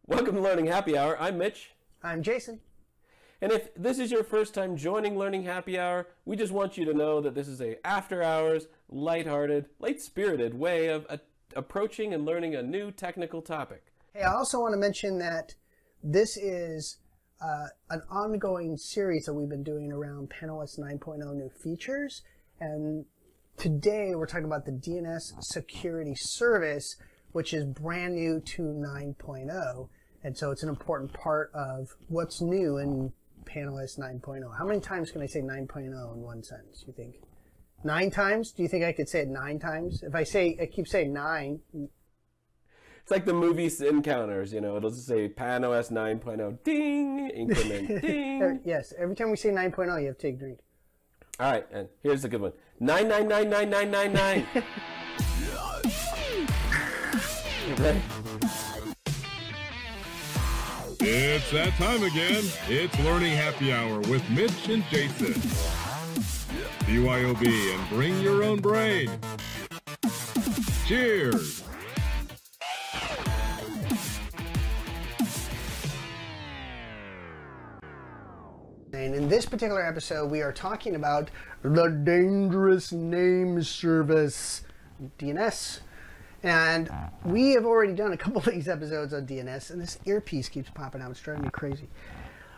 Welcome to Learning Happy Hour. I'm Mitch. I'm Jason. And if this is your first time joining Learning Happy Hour, we just want you to know that this is a after-hours, lighthearted, light-spirited way of approaching and learning a new technical topic. Hey, I also want to mention that this is an ongoing series that we've been doing around PanOS 9.0 new features. And today we're talking about the DNS Security Service, which is brand new to 9.0. And so it's an important part of what's new in PanOS 9.0. How many times can I say 9.0 in one sentence, you think? 9 times? Do you think I could say it 9 times? If I keep saying 9. It's like the movie Sin Counters, you know, it'll just say PanOS 9.0, ding, increment, ding. Yes, every time we say 9.0, you have to take a drink. All right, and here's a good one. 9999999. Okay. It's that time again. It's Learning Happy Hour with Mitch and Jason. BYOB and bring your own brain. Cheers. And in this particular episode, we are talking about the dangerous name service, DNS. And we have already done a couple of these episodes on DNS, and this earpiece keeps popping out. It's driving me crazy.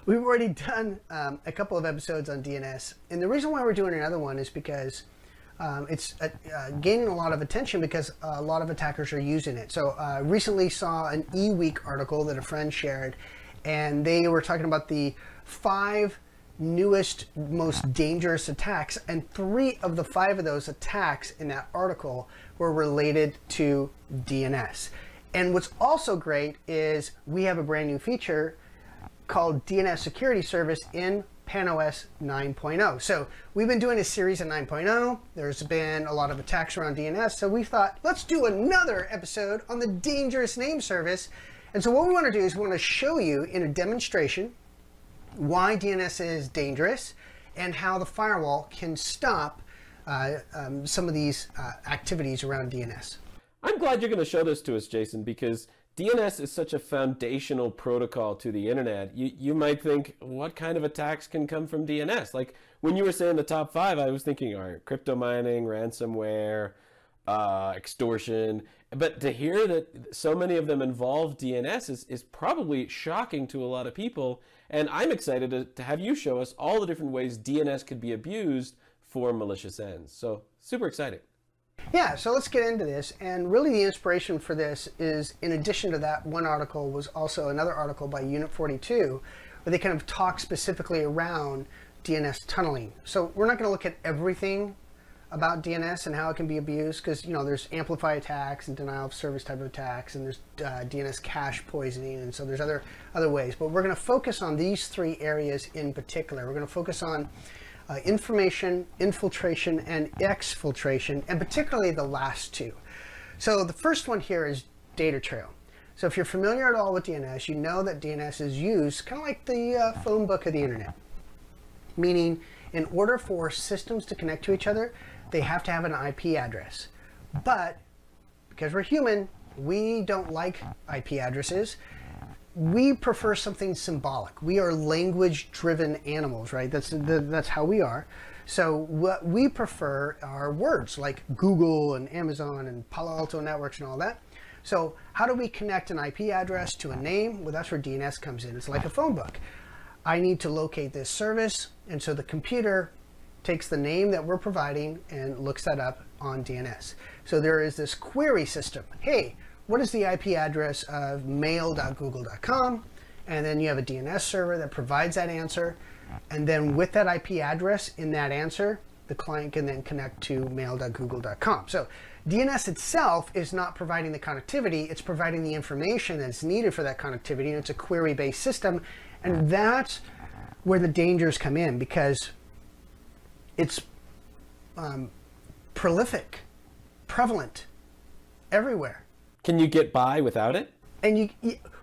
We've already done a couple of episodes on DNS, and the reason why we're doing another one is because it's gaining a lot of attention because a lot of attackers are using it. So I recently saw an eWeek article that a friend shared, and they were talking about the 5 newest, most dangerous attacks, and 3 of the 5 of those attacks in that article were related to DNS. And what's also great is we have a brand new feature called DNS Security Service in PanOS 9.0. So we've been doing a series in 9.0. There's been a lot of attacks around DNS, so we thought, let's do another episode on the dangerous name service. And so what we want to do is we want to show you in a demonstration why DNS is dangerous and how the firewall can stop some of these activities around DNS. I'm glad you're going to show this to us, Jason, because DNS is such a foundational protocol to the internet. You might think, what kind of attacks can come from DNS? Like when you were saying the top 5, I was thinking, all right, crypto mining, ransomware, extortion. But to hear that so many of them involve DNS is probably shocking to a lot of people. And I'm excited to have you show us all the different ways DNS could be abused for malicious ends. So super exciting. Yeah, so let's get into this. And really the inspiration for this is, in addition to that one article, was also another article by Unit 42, where they kind of talk specifically around DNS tunneling. So we're not going to look at everything about DNS and how it can be abused, because there's amplify attacks and denial of service type of attacks, and there's DNS cache poisoning, and so there's other ways. But we're going to focus on these 3 areas in particular. We're going to focus on information, infiltration, and exfiltration, and particularly the last 2. So the first one here is data trail. So if you're familiar at all with DNS, you know that DNS is used kind of like the phone book of the internet, meaning in order for systems to connect to each other, they have to have an IP address. But because we're human, we don't like IP addresses. We prefer something symbolic. We are language-driven animals, right? That's how we are. So what we prefer are words like Google and Amazon and Palo Alto networks and all that. So how do we connect an IP address to a name? Well, that's where DNS comes in. It's like a phone book. I need to locate this service, and so the computer takes the name that we're providing and looks that up on DNS. So there is this query system. Hey, what is the IP address of mail.google.com? And then you have a DNS server that provides that answer. And then with that IP address in that answer, the client can then connect to mail.google.com. So DNS itself is not providing the connectivity, it's providing the information that's needed for that connectivity, and it's a query-based system. And that's where the dangers come in, because it's prolific, prevalent, everywhere. Can you get by without it? And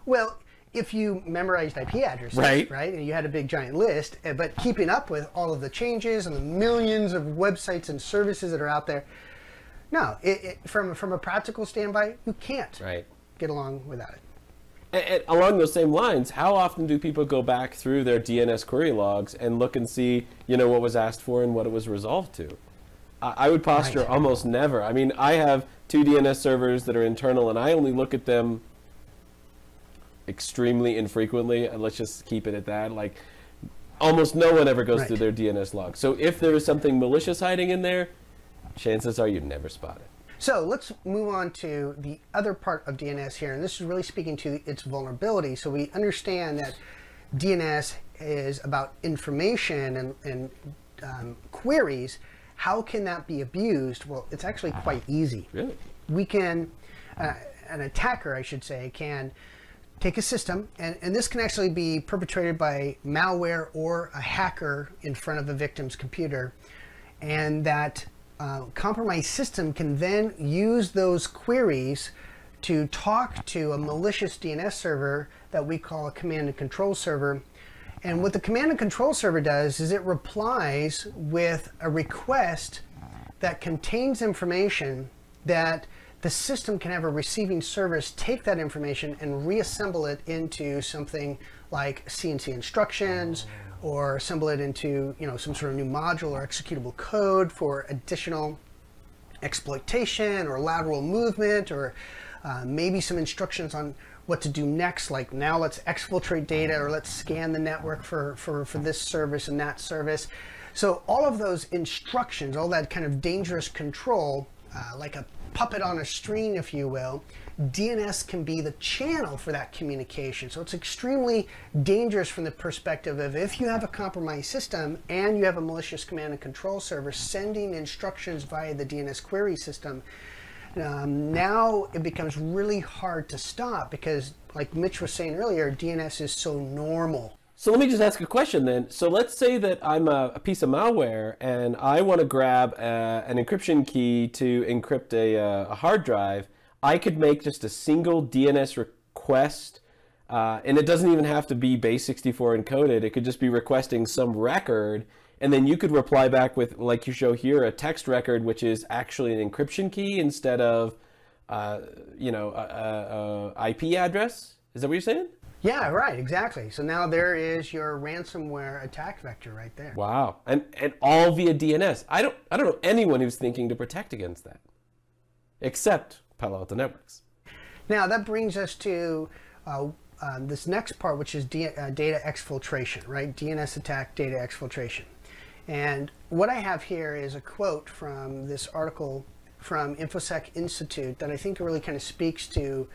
well, if you memorized IP addresses, right? And you had a big giant list, but keeping up with all of the changes and the millions of websites and services that are out there, no, from a practical standpoint, you can't get along without it. And along those same lines, how often do people go back through their DNS query logs and look and see, what was asked for and what it was resolved to? I would posture almost never. I mean, I have 2 DNS servers that are internal, and I only look at them extremely infrequently. And let's just keep it at that. Like, almost no one ever goes through their DNS log. So if there is something malicious hiding in there, chances are you'd never spot it. So let's move on to the other part of DNS here, and this is really speaking to its vulnerability. So we understand that DNS is about information and queries. How can that be abused? Well, it's actually quite easy. Really? We can, an attacker, I should say, can take a system, and this can actually be perpetrated by malware or a hacker in front of a victim's computer, and that compromised system can then use those queries to talk to a malicious DNS server that we call a command and control server. And what the command and control server does is it replies with a request that contains information that the system can have a receiving service take that information and reassemble it into something like CNC instructions, or assemble it into some sort of new module or executable code for additional exploitation or lateral movement, or maybe some instructions on what to do next, like now let's exfiltrate data, or let's scan the network for this service and that service. So all of those instructions, all that kind of dangerous control, like a puppet on a string, if you will, DNS can be the channel for that communication. So it's extremely dangerous from the perspective of, if you have a compromised system and you have a malicious command and control server sending instructions via the DNS query system, now it becomes really hard to stop, because like Mitch was saying earlier, DNS is so normal. So let me just ask a question then. So let's say that I'm a piece of malware and I want to grab an encryption key to encrypt a hard drive. I could make just a single DNS request, and it doesn't even have to be base64 encoded. It could just be requesting some record, and then you could reply back with, like you show here, a text record, which is actually an encryption key instead of, IP address. Is that what you're saying? Yeah, right, exactly. So now there is your ransomware attack vector right there. Wow, and all via DNS. I don't know anyone who's thinking to protect against that, except Palo Alto Networks. Now that brings us to this next part, which is data exfiltration, right? DNS attack data exfiltration. And what I have here is a quote from this article from InfoSec Institute that I think really kind of speaks to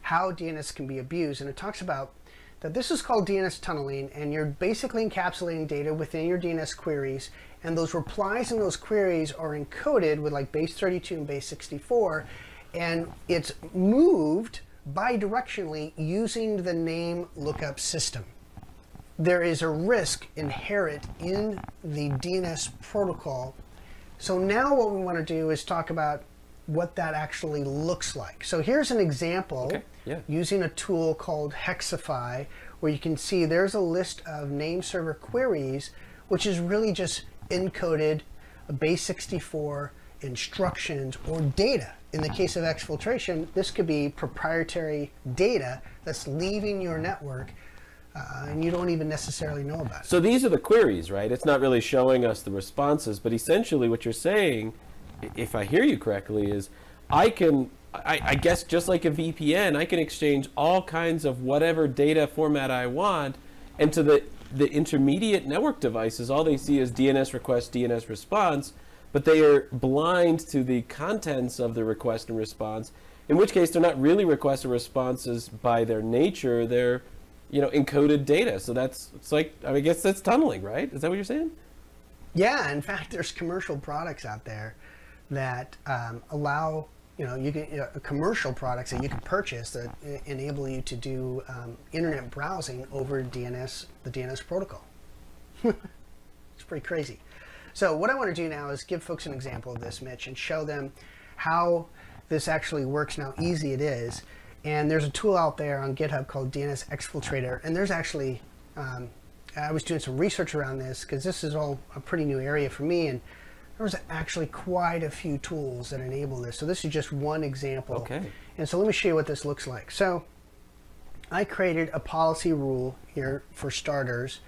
how DNS can be abused. And it talks about that this is called DNS tunneling, and you're basically encapsulating data within your DNS queries, and those replies in those queries are encoded with like base 32 and base 64, and it's moved bidirectionally using the name lookup system. There is a risk inherent in the DNS protocol. So now what we want to do is talk about what that actually looks like. So here's an example using a tool called Hexify, where you can see there's a list of name server queries, which is really just encoded base 64 instructions or data. In the case of exfiltration, this could be proprietary data that's leaving your network, and you don't even necessarily know about it. So these are the queries, right? It's not really showing us the responses, but essentially what you're saying, if I hear you correctly, is I guess just like a VPN, I can exchange all kinds of whatever data format I want, and to the intermediate network devices, all they see is DNS request, DNS response, but they are blind to the contents of the request and response, in which case they're not really requests or responses by their nature, they're encoded data. So it's like, I guess that's tunneling, right? Is that what you're saying? Yeah, in fact, there's commercial products out there that allow, commercial products that you can purchase that enable you to do internet browsing over DNS, the DNS protocol. It's pretty crazy. So what I want to do now is give folks an example of this, Mitch, and show them how this actually works and how easy it is. And there's a tool out there on GitHub called DNSExfiltrator, and there's actually, I was doing some research around this because this is all a pretty new area for me, and there was actually quite a few tools that enable this. So this is just one example. Okay. And so let me show you what this looks like. So I created a policy rule here for starters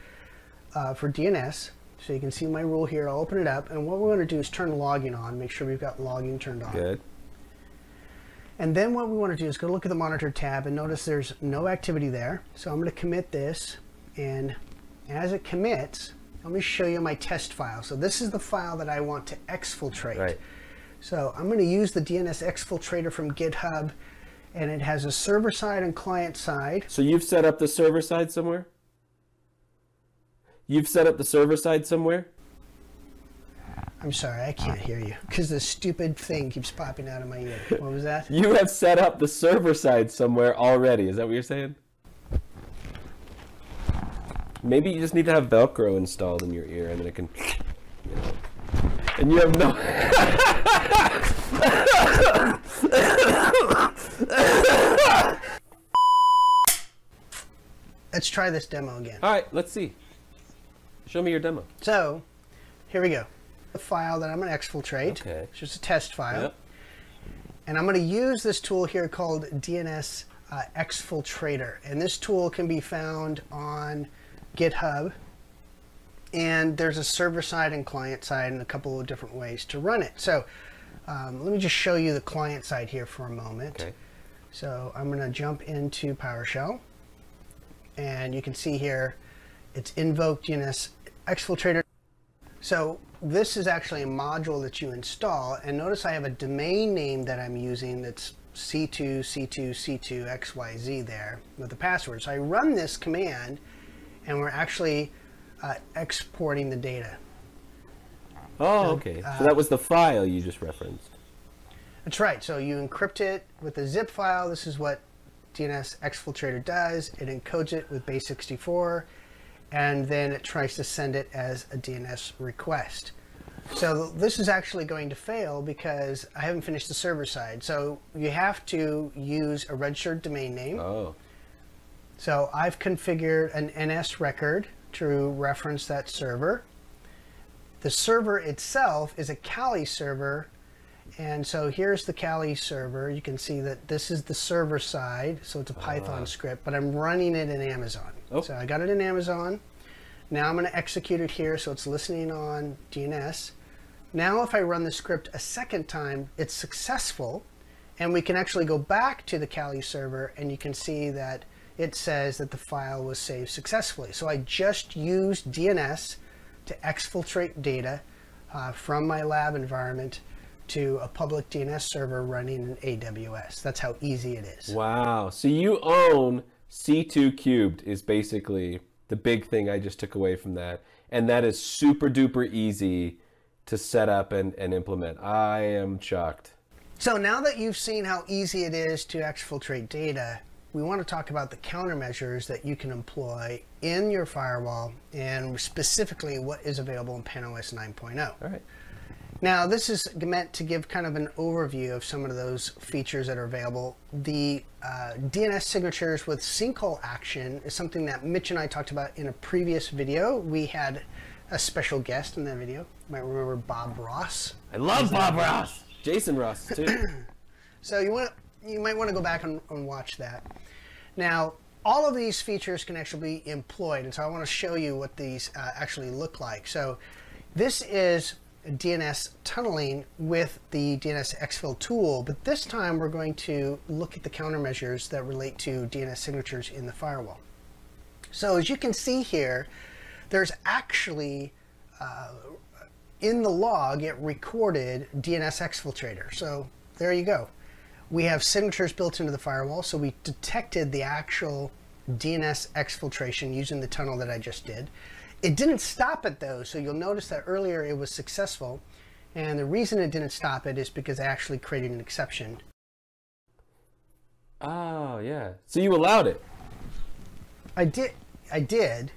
for DNS. So you can see my rule here. I'll open it up, and what we're going to do is turn logging on, make sure we've got logging turned on. Good. And then what we want to do is go look at the monitor tab and notice there's no activity there. So I'm going to commit this, and as it commits, let me show you my test file. So this is the file that I want to exfiltrate. Right. So I'm going to use the DNS Exfiltrator from GitHub, and it has a server side and client side. So you've set up the server side somewhere? You've set up the server side somewhere? I'm sorry, I can't hear you because the stupid thing keeps popping out of my ear. What was that? You have set up the server side somewhere already. Is that what you're saying? Maybe you just need to have Velcro installed in your ear, and then it can, you know, and you have no. Let's try this demo again. All right, let's see. Show me your demo. So, here we go. The file that I'm going to exfiltrate. Okay. It's just a test file. Yep. And I'm going to use this tool here called DNS Exfiltrator. And this tool can be found on GitHub. And there's a server side and client side and a couple of different ways to run it. So, let me just show you the client side here for a moment. Okay. So, I'm going to jump into PowerShell. And you can see here, it's invoke DNS Exfiltrator. So this is actually a module that you install, and notice I have a domain name that I'm using that's c2c2c2xyz there with the password. So I run this command, and we're actually exporting the data. Oh, okay. So that was the file you just referenced. That's right. So you encrypt it with a zip file. This is what DNS Exfiltrator does. It encodes it with base64, and then it tries to send it as a DNS request. So this is actually going to fail because I haven't finished the server side. So you have to use a registered domain name. Oh. So I've configured an NS record to reference that server. The server itself is a Kali server. And so here's the Kali server. You can see that this is the server side. So it's a Python script, but I'm running it in Amazon. Oh. So I got it in Amazon. Now I'm going to execute it here. So it's listening on DNS. Now if I run the script a second time, it's successful. And we can actually go back to the Kali server, and you can see that it says that the file was saved successfully. So I just used DNS to exfiltrate data from my lab environment to a public DNS server running in AWS. That's how easy it is. Wow. So you own C2 cubed is basically the big thing I just took away from that. And that is super duper easy to set up and implement. I am shocked. So now that you've seen how easy it is to exfiltrate data, we want to talk about the countermeasures that you can employ in your firewall, and specifically what is available in PanOS 9.0. All right. Now, this is meant to give kind of an overview of some of those features that are available. The DNS signatures with sinkhole action is something that Mitch and I talked about in a previous video. We had a special guest in that video. You might remember Bob Ross. I love Bob Ross. Jason Ross, too. So you might want to go back and watch that. Now, all of these features can actually be employed, and so I want to show you what these actually look like. So this is DNS tunneling with the DNS Exfil tool, but this time we're going to look at the countermeasures that relate to DNS signatures in the firewall. So as you can see here, there's actually in the log it recorded DNS Exfiltrator. So there you go. We have signatures built into the firewall, so we detected the actual DNS exfiltration using the tunnel that I just did. It didn't stop it though, so you'll notice that earlier it was successful, and the reason it didn't stop it is because I actually created an exception. Oh, yeah. So you allowed it? I did.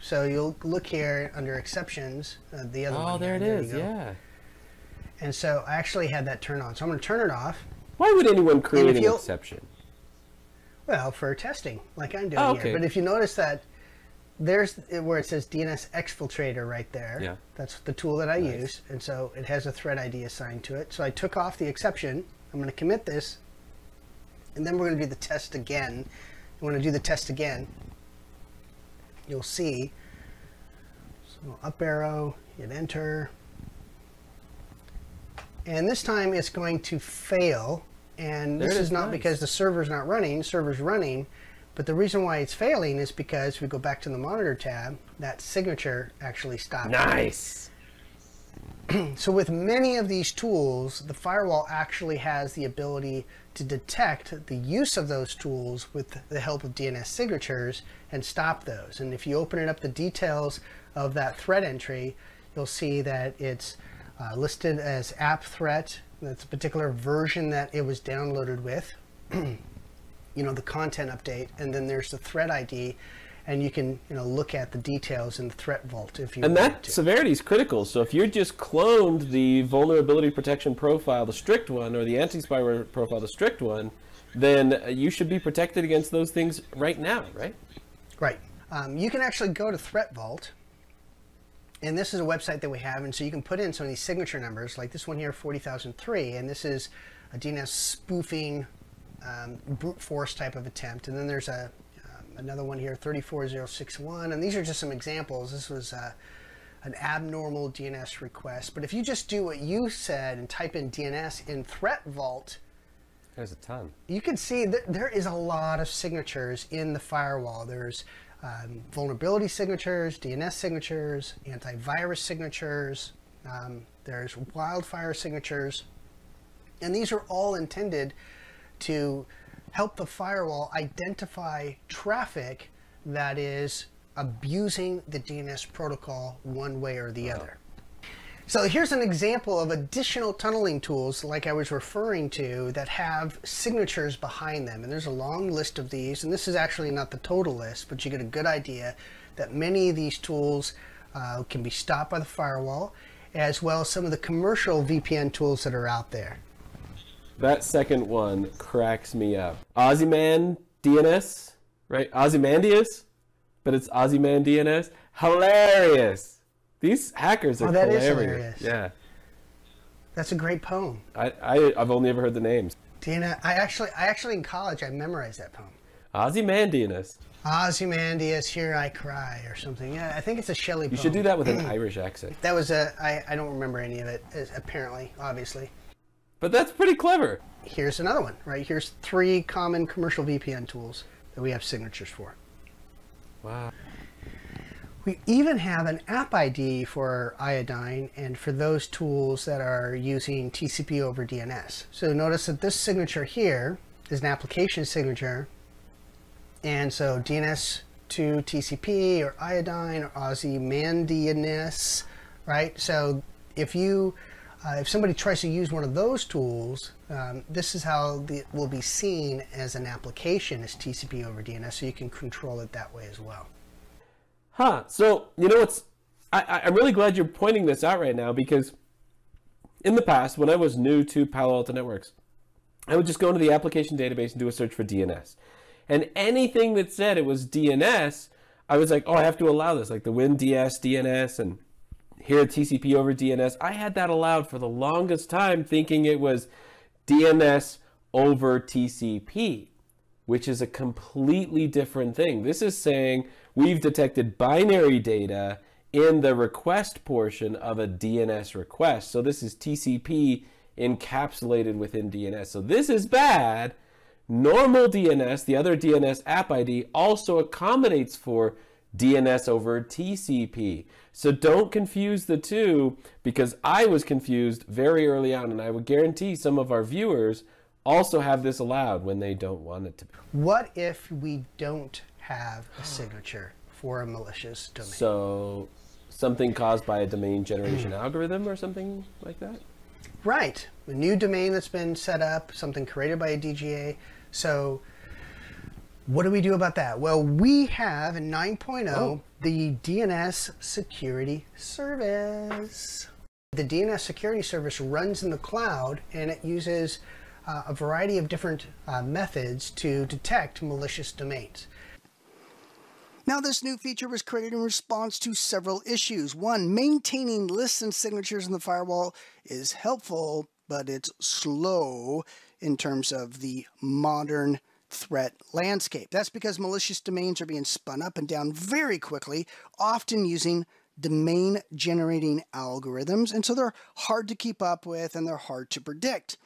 So you'll look here under exceptions, the other one. Oh, there it is, yeah. And so I actually had that turned on. So I'm going to turn it off. Why would anyone create an exception? Well, for testing, like I'm doing here. But if you notice that there's where it says DNS Exfiltrator right there. Yeah. That's the tool that I use. And so it has a thread ID assigned to it. So I took off the exception. I'm going to commit this. And then we're going to do the test again you want to do the test again, you'll see, so up arrow, hit enter, and this time it's going to fail, and this is not because the server's not running, server's running, but the reason why it's failing is because if we go back to the monitor tab, that signature actually stopped. Nice. So with many of these tools, the firewall actually has the ability to detect the use of those tools with the help of DNS signatures and stop those. And if you open it up the details of that threat entry, you'll see that it's listed as app threat. That's a particular version that it was downloaded with, you know, the content update, and then there's the threat ID. And you can, you know, look at the details in the threat vault if you want to. And that severity is critical. So if you just cloned the vulnerability protection profile, the strict one, or the anti-spyware profile, the strict one, then you should be protected against those things right now, right? Right. You can actually go to Threat Vault, and this is a website that we have, and so you can put in some of these signature numbers, like this one here, 40,003, and this is a DNS spoofing brute force type of attempt. And then there's another one here, 34061, and these are just some examples. This was an abnormal DNS request. But if you just do what you said and type in DNS in Threat Vault, there's a ton. You can see that there is a lot of signatures in the firewall. There's vulnerability signatures, DNS signatures, antivirus signatures, there's wildfire signatures, and these are all intended to help the firewall identify traffic that is abusing the DNS protocol one way or the other. So here's an example of additional tunneling tools like I was referring to that have signatures behind them. And there's a long list of these, and this is actually not the total list, but you get a good idea that many of these tools can be stopped by the firewall, as well as some of the commercial VPN tools that are out there. That second one cracks me up. Ozyman DNS, right? Ozymandias, but it's Ozyman DNS. Hilarious. These hackers are hilarious. Is hilarious. Yeah. That's a great poem. I've only ever heard the names. DNS. I actually in college I memorized that poem. Ozymandias. Ozymandias, here I cry, or something. Yeah, I think it's a Shelley poem. You should do that with an Irish accent. That was I don't remember any of it, apparently, obviously. But that's pretty clever. Here's another one, right? Here's 3 common commercial VPN tools that we have signatures for. Wow. We even have an app ID for Iodine and for those tools that are using TCP over DNS. So notice that this signature here is an application signature. And so DNS to TCP or Iodine or Ozymandias, right? So if somebody tries to use one of those tools, this is how it will be seen as an application as TCP over DNS, so you can control it that way as well. Huh. So, you know what's... I'm really glad you're pointing this out right now, because in the past, when I was new to Palo Alto Networks, I would just go into the application database and do a search for DNS. And anything that said it was DNS, I was like, oh, I have to allow this, like the WinDS DNS and here TCP over DNS. I had that allowed for the longest time, thinking it was DNS over TCP, which is a completely different thing. This is saying we've detected binary data in the request portion of a DNS request. So this is TCP encapsulated within DNS. So this is bad. Normal DNS, the other DNS app ID, also accommodates for DNS over TCP. So don't confuse the two, because I was confused very early on, and I would guarantee some of our viewers also have this allowed when they don't want it to be. What if we don't have a signature for a malicious domain? So something caused by a domain generation algorithm or something like that? Right. A new domain that's been set up, something created by a DGA. So what do we do about that? Well, we have in 9.0 the DNS Security Service. The DNS Security Service runs in the cloud, and it uses a variety of different methods to detect malicious domains. Now, this new feature was created in response to several issues. One, maintaining lists and signatures in the firewall is helpful, but it's slow in terms of the modern threat landscape. That's because malicious domains are being spun up and down very quickly, often using domain generating algorithms, and so they're hard to keep up with and they're hard to predict.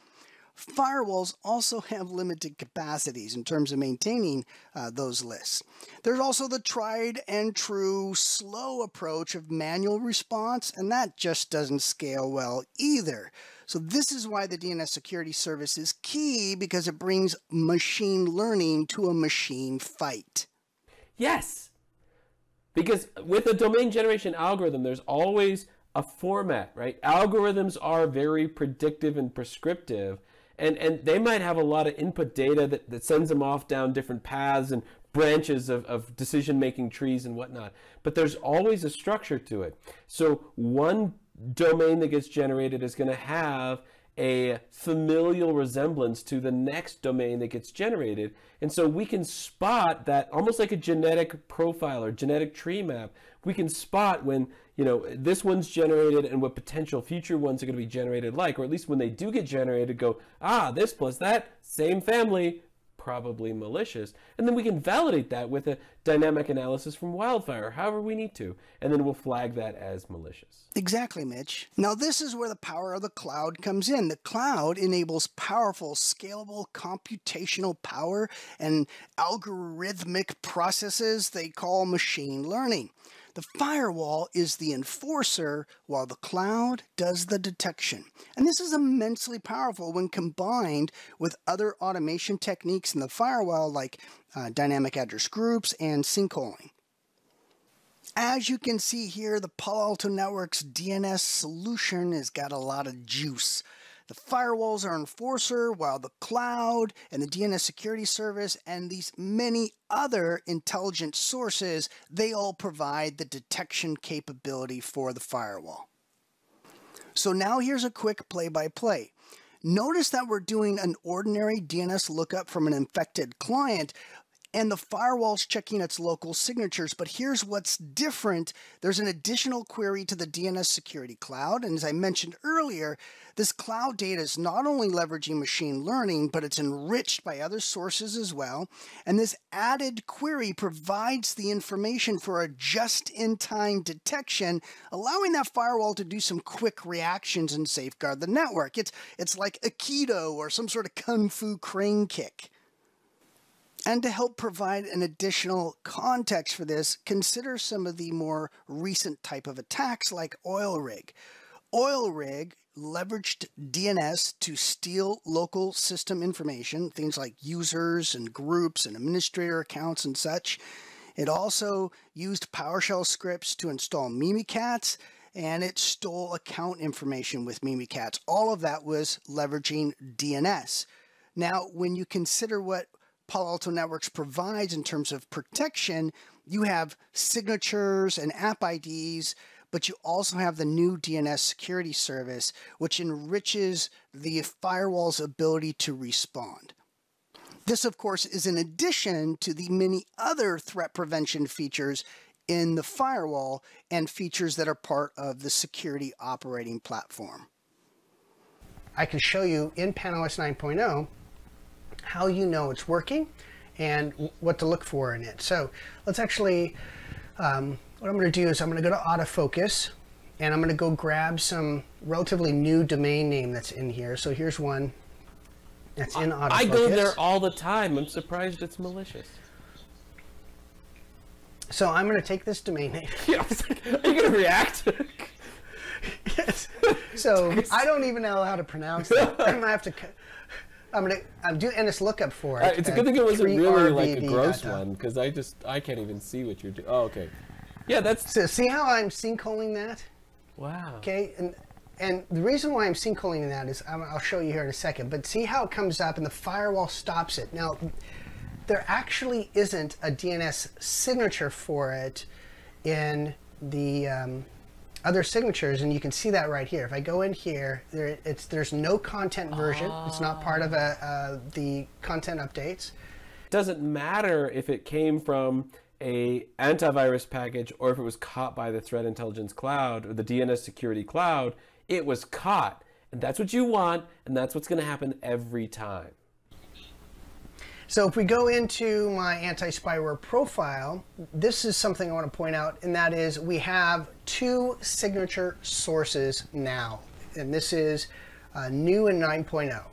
Firewalls also have limited capacities in terms of maintaining those lists. There's also the tried and true slow approach of manual response, and that just doesn't scale well either. So this is why the DNS Security Service is key, because it brings machine learning to a machine fight. Yes, because with a domain generation algorithm, there's always a format, right? Algorithms are very predictive and prescriptive, and they might have a lot of input data that sends them off down different paths and branches of decision-making trees and whatnot. But there's always a structure to it. So one domain that gets generated is going to have a familial resemblance to the next domain that gets generated. And so we can spot that almost like a genetic profile or genetic tree map. We can spot when, you know, this one's generated and what potential future ones are going to be generated like, or at least when they do get generated, go, ah, this plus that, same family, probably malicious. And then we can validate that with a dynamic analysis from Wildfire, however we need to, and then we'll flag that as malicious. Exactly, Mitch. Now this is where the power of the cloud comes in. The cloud enables powerful, scalable computational power and algorithmic processes they call machine learning. The firewall is the enforcer while the cloud does the detection. And this is immensely powerful when combined with other automation techniques in the firewall like dynamic address groups and sinkholing. As you can see here, the Palo Alto Network's DNS solution has got a lot of juice. The firewalls are enforcer, while the cloud and the DNS Security Service and these many other intelligent sources, they all provide the detection capability for the firewall. So now here's a quick play-by-play. Notice that we're doing an ordinary DNS lookup from an infected client, and the firewall's checking its local signatures. But here's what's different. There's an additional query to the DNS Security Cloud. And as I mentioned earlier, this cloud data is not only leveraging machine learning, but it's enriched by other sources as well. And this added query provides the information for a just-in-time detection, allowing that firewall to do some quick reactions and safeguard the network. It's like Aikido or some sort of Kung Fu crane kick. And to help provide an additional context for this, consider some of the more recent type of attacks like Oil Rig. Oil Rig leveraged DNS to steal local system information, things like users and groups and administrator accounts and such. It also used PowerShell scripts to install Mimikatz, and it stole account information with Mimikatz. All of that was leveraging DNS. Now, when you consider what Palo Alto Networks provides in terms of protection, you have signatures and app IDs, but you also have the new DNS Security Service, which enriches the firewall's ability to respond. This, of course, is in addition to the many other threat prevention features in the firewall and features that are part of the security operating platform. I can show you in PanOS 9.0 how you know it's working and what to look for in it. So let's actually, what I'm going to do is I'm going to go to Autofocus, and I'm going to go grab some relatively new domain name that's in here. So here's one that's in Autofocus. I go there all the time. I'm surprised it's malicious. So I'm going to take this domain name. Yeah, I was like, are you going to react? Yes. So I don't even know how to pronounce that. I'm going to have to... I'm do DNS lookup for it. It's a good thing it wasn't really like a gross one, because I can't even see what you're doing. Oh, okay. Yeah, that's... So see how I'm sinkholing that? Wow. Okay, and the reason why I'm sinkholing that is, I'll show you here in a second, but see how it comes up and the firewall stops it. Now, there actually isn't a DNS signature for it in the other signatures, and you can see that right here. If I go in here, there's no content version. It's not part of the content updates. It doesn't matter if it came from a antivirus package or if it was caught by the Threat Intelligence Cloud or the DNS Security Cloud. It was caught, and that's what you want, and that's what's going to happen every time. So if we go into my anti-spyware profile, this is something I want to point out, and that is we have 2 signature sources now, and this is new in 9.0.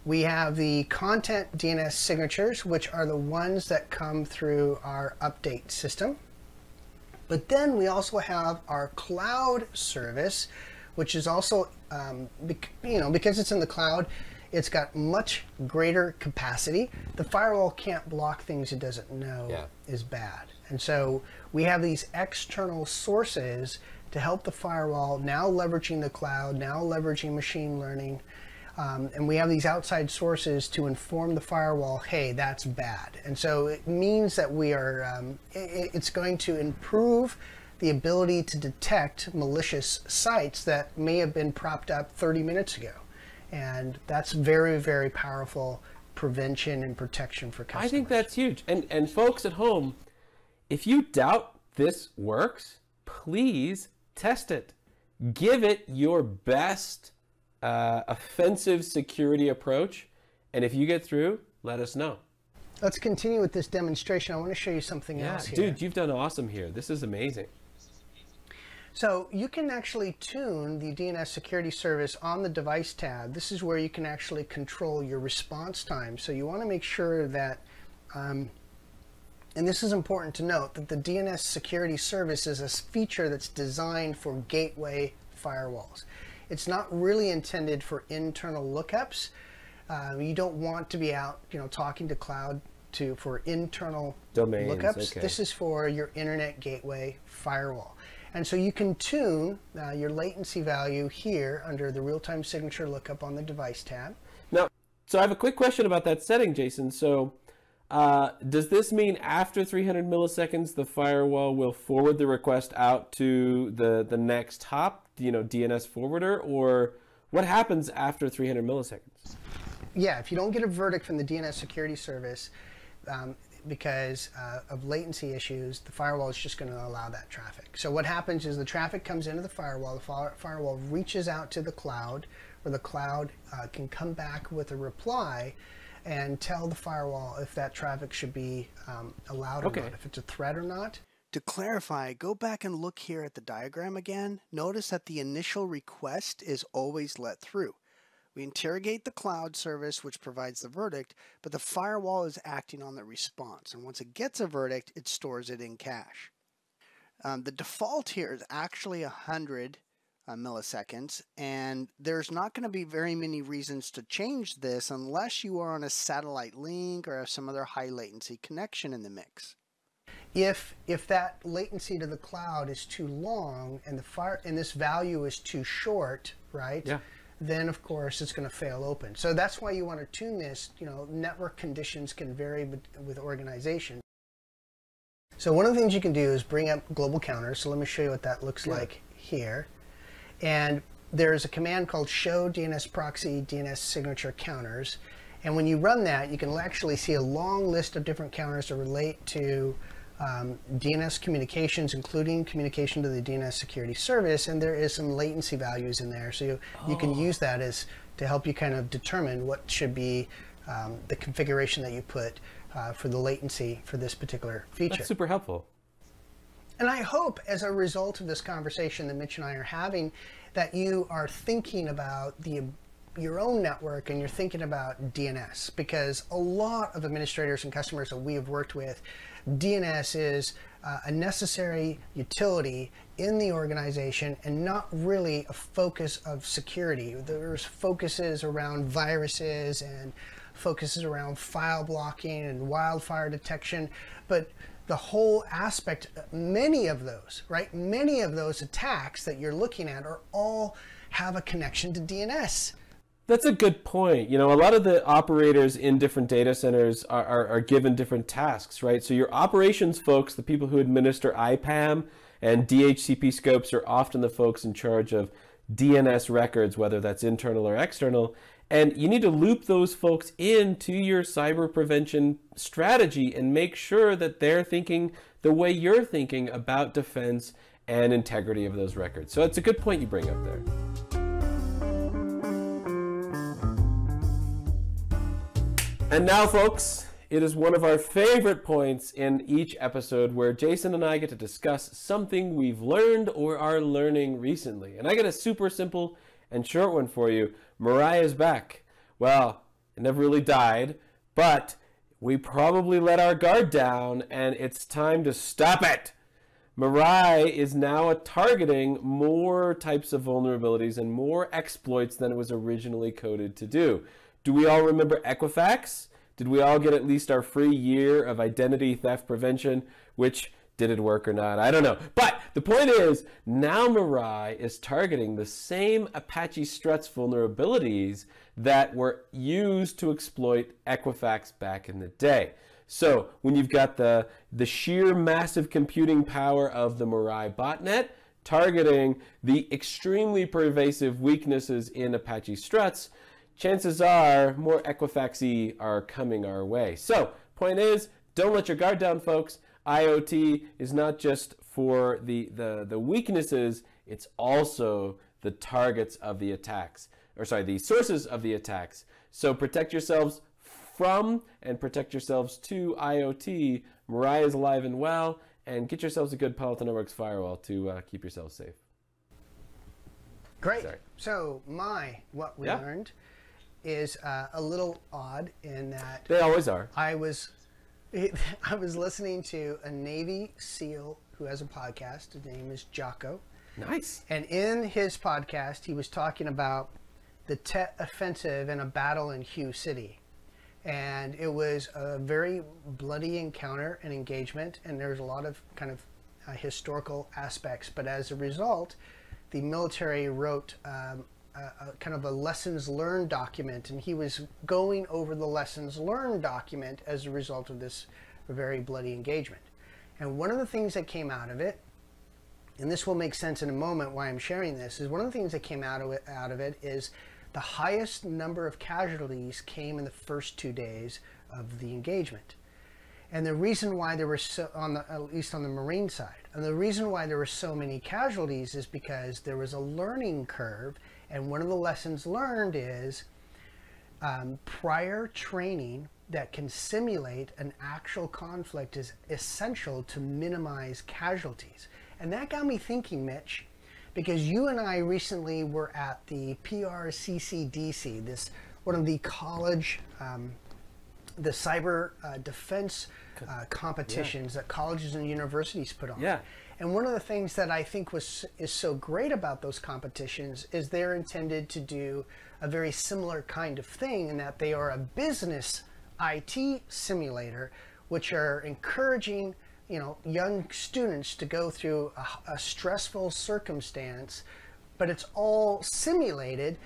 We have the content DNS signatures, which are the ones that come through our update system. But then we also have our cloud service, which is also, because it's in the cloud, it's got much greater capacity. The firewall can't block things it doesn't know is bad. And so we have these external sources to help the firewall, now leveraging the cloud, now leveraging machine learning. And we have these outside sources to inform the firewall, hey, that's bad. And so it means that we are, it's going to improve the ability to detect malicious sites that may have been propped up 30 minutes ago. And that's very, very powerful prevention and protection for customers. I think that's huge. And folks at home, if you doubt this works, please test it. Give it your best offensive security approach. And if you get through, let us know. Let's continue with this demonstration. I want to show you something else here. Dude, you've done awesome here. This is amazing. So you can actually tune the DNS Security Service on the device tab. This is where you can actually control your response time. So you want to make sure that, and this is important to note, that the DNS Security Service is a feature that's designed for gateway firewalls. It's not really intended for internal lookups. You don't want to be out, talking to cloud for internal domains, lookups. Okay. This is for your internet gateway firewall. And so you can tune your latency value here under the real-time signature lookup on the device tab. Now, so I have a quick question about that setting, Jason. So does this mean after 300 milliseconds, the firewall will forward the request out to the next hop, DNS forwarder, or what happens after 300 milliseconds? Yeah, if you don't get a verdict from the DNS Security Service, because of latency issues, the firewall is just going to allow that traffic. So what happens is the traffic comes into the firewall reaches out to the cloud, where the cloud can come back with a reply and tell the firewall if that traffic should be allowed or not, if it's a threat or not. To clarify, go back and look here at the diagram again. Notice that the initial request is always let through. We interrogate the cloud service, which provides the verdict, but the firewall is acting on the response. And once it gets a verdict, it stores it in cache. The default here is actually 100 milliseconds, and there's not going to be very many reasons to change this unless you are on a satellite link or have some other high latency connection in the mix. If that latency to the cloud is too long and this value is too short, right? Yeah. Then of course it's going to fail open. So that's why you want to tune this. Network conditions can vary with organization. So one of the things you can do is bring up global counters. So let me show you what that looks like here. And there's a command called show DNS proxy DNS signature counters. And when you run that, you can actually see a long list of different counters that relate to DNS communications, including communication to the DNS Security Service, and there is some latency values in there. So you can use that to help you kind of determine what should be the configuration that you put for the latency for this particular feature. That's super helpful. And I hope, as a result of this conversation that Mitch and I are having, that you are thinking about your own network and you're thinking about DNS, because a lot of administrators and customers that we have worked with, DNS is a necessary utility in the organization and not really a focus of security. There's focuses around viruses and focuses around file blocking and wildfire detection, but the whole aspect, many of those attacks that you're looking at are all have a connection to DNS. That's a good point. A lot of the operators in different data centers are given different tasks, right? So your operations folks, the people who administer IPAM and DHCP scopes, are often the folks in charge of DNS records, whether that's internal or external. And you need to loop those folks into your cyber prevention strategy and make sure that they're thinking the way you're thinking about defense and integrity of those records. So it's a good point you bring up there. And now, folks, it is one of our favorite points in each episode where Jason and I get to discuss something we've learned or are learning recently. And I got a super simple and short one for you. Mirai is back. Well, it never really died, but we probably let our guard down, and it's time to stop it. Mirai is now targeting more types of vulnerabilities and more exploits than it was originally coded to do. Do we all remember Equifax? Did we all get at least our free year of identity theft prevention? Which, did it work or not? I don't know. But the point is, now Mirai is targeting the same Apache Struts vulnerabilities that were used to exploit Equifax back in the day. So when you've got the sheer massive computing power of the Mirai botnet targeting the extremely pervasive weaknesses in Apache Struts, chances are more Equifax-y are coming our way. So point is, don't let your guard down, folks. IoT is not just for the weaknesses, it's also the targets of the attacks, or sorry, the sources of the attacks. So protect yourselves from and protect yourselves to IoT. Mirai is alive and well, and get yourselves a good Palo Alto Networks firewall to keep yourselves safe. Great. Sorry. So what we learned is a little odd in that they always are. I was listening to a Navy SEAL who has a podcast. His name is Jocko. Nice. And in his podcast, he was talking about the Tet Offensive in a battle in Hue City. And it was a very bloody encounter and engagement, and there's a lot of kind of historical aspects. But as a result, the military wrote kind of a lessons learned document, and he was going over the lessons learned document as a result of this very bloody engagement. And one of the things that came out of it, and this will make sense in a moment why I'm sharing this, is one of the things that came out of it is the highest number of casualties came in the first 2 days of the engagement. And the reason why there were at least on the Marine side, and the reason why there were so many casualties is because there was a learning curve. And one of the lessons learned is prior training that can simulate an actual conflict is essential to minimize casualties. And that got me thinking, Mitch, because you and I recently were at the PRCCDC, one of the college, the cyber defense competitions that colleges and universities put on. Yeah. And one of the things that I think is so great about those competitions is they're intended to do a very similar kind of thing, in that they are a business IT simulator, which are encouraging young students to go through a stressful circumstance, but it's all simulated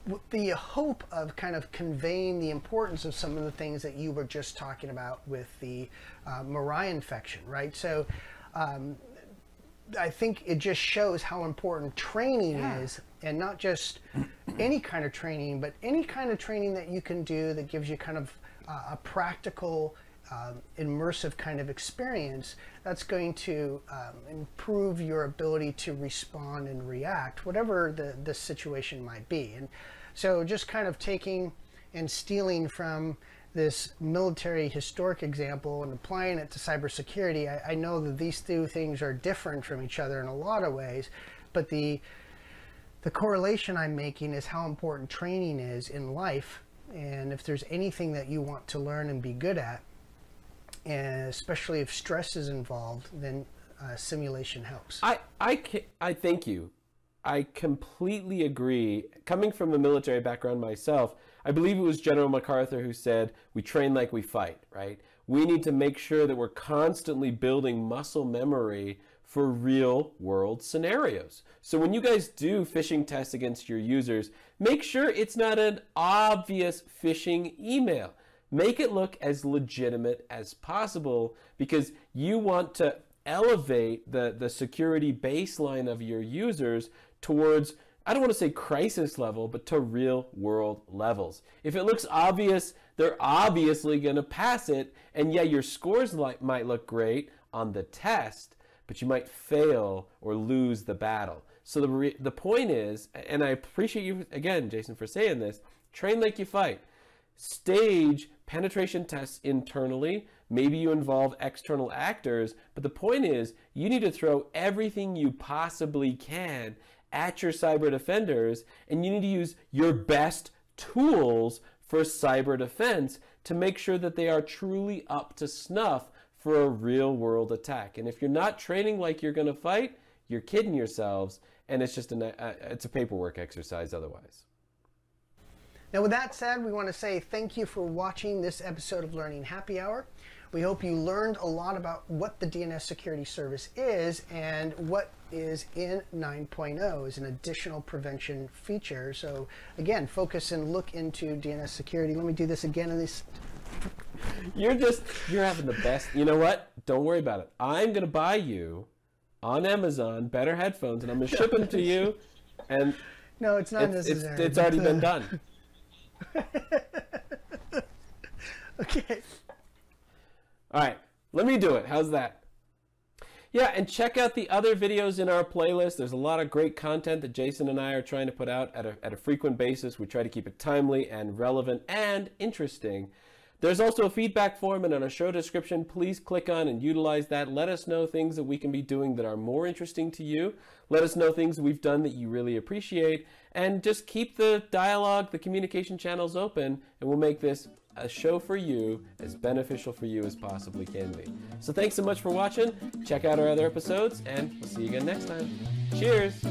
with the hope of kind of conveying the importance of some of the things that you were just talking about with the Mirai infection, right? So I think it just shows how important training is, and not just any kind of training, but any kind of training that you can do that gives you kind of a practical, immersive kind of experience that's going to improve your ability to respond and react, whatever the situation might be. And so just kind of taking and stealing from this military historic example and applying it to cybersecurity, I know that these two things are different from each other in a lot of ways, but the correlation I'm making is how important training is in life. And if there's anything that you want to learn and be good at, and especially if stress is involved, then simulation helps. I thank you. I completely agree. Coming from a military background myself, I believe it was General MacArthur who said, we train like we fight, right? We need to make sure that we're constantly building muscle memory for real world scenarios. So when you guys do phishing tests against your users, make sure it's not an obvious phishing email. Make it look as legitimate as possible, because you want to elevate the security baseline of your users towards, I don't want to say crisis level, but to real world levels. If it looks obvious, they're obviously going to pass it. And yeah, your scores might look great on the test, but you might fail or lose the battle. So the point is, and I appreciate you again, Jason, for saying this, train like you fight. stage penetration tests internally. Maybe you involve external actors, but the point is you need to throw everything you possibly can at your cyber defenders, and you need to use your best tools for cyber defense to make sure that they are truly up to snuff for a real world attack. And if you're not training like you're going to fight, you're kidding yourselves, and it's just it's a paperwork exercise otherwise. Now, with that said, we want to say thank you for watching this episode of Learning Happy Hour. We hope you learned a lot about what the DNS Security Service is and what is in 9.0 as an additional prevention feature. So again, focus and look into DNS security. Let me do this again in this. You're having the best. You know what? Don't worry about it. I'm going to buy you on Amazon better headphones, and I'm going to ship them to you. And no, it's not necessary. It's already been done. Okay. All right, let me do it. How's that? Yeah, and check out the other videos in our playlist. There's a lot of great content that Jason and I are trying to put out at a frequent basis. We try to keep it timely and relevant and interesting. There's also a feedback form, and on a show description, please click on and utilize that. Let us know things that we can be doing that are more interesting to you. Let us know things we've done that you really appreciate. And just keep the dialogue, the communication channels open, and we'll make this a show for you as beneficial for you as possibly can be. So thanks so much for watching. Check out our other episodes, and we'll see you again next time. Cheers!